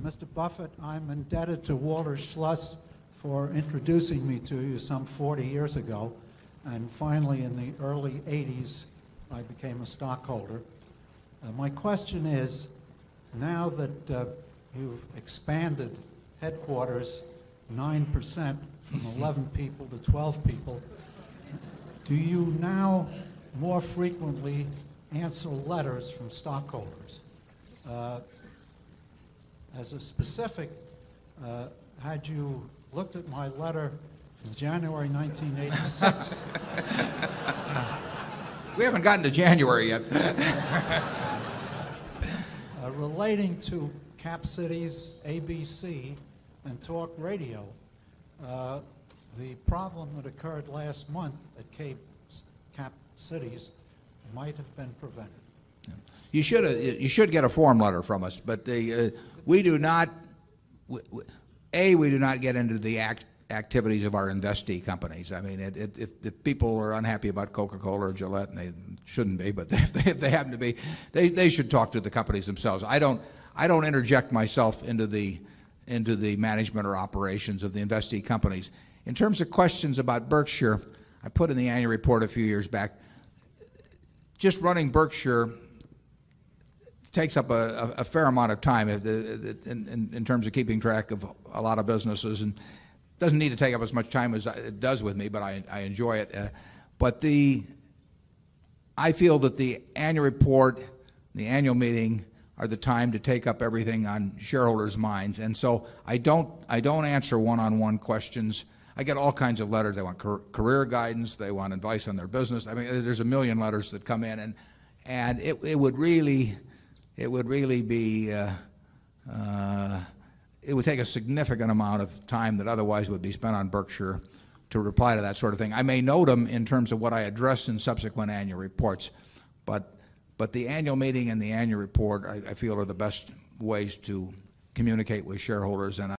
Mr. Buffett, I'm indebted to Walter Schluss for introducing me to you some 40 years ago. And finally, in the early 80s, I became a stockholder. My question is, now that you've expanded headquarters 9% from 11 people to 12 people, do you now more frequently answer letters from stockholders? As a specific, had you looked at my letter from January 1986? We haven't gotten to January yet. Relating to Cap Cities, ABC, and Talk Radio, the problem that occurred last month at Cap Cities might have been prevented. You should get a form letter from us, but we do not. We do not get into the activities of our investee companies. I mean, if people are unhappy about Coca-Cola or Gillette, and they shouldn't be, but if they happen to be, they should talk to the companies themselves. I don't interject myself into the management or operations of the investee companies. In terms of questions about Berkshire, I put in the annual report a few years back. Just running Berkshire takes up a fair amount of time in terms of keeping track of a lot of businesses, and doesn't need to take up as much time as it does with me, but I enjoy it. But I feel that the annual report, the annual meeting, are the time to take up everything on shareholders' minds, and so I don't answer one-on-one questions. I get all kinds of letters. They want career guidance. They want advice on their business. I mean, there's a million letters that come in, and it would really be it would take a significant amount of time that otherwise would be spent on Berkshire to reply to that sort of thing. I may note them in terms of what I address in subsequent annual reports, but the annual meeting and the annual report, I feel, are the best ways to communicate with shareholders, and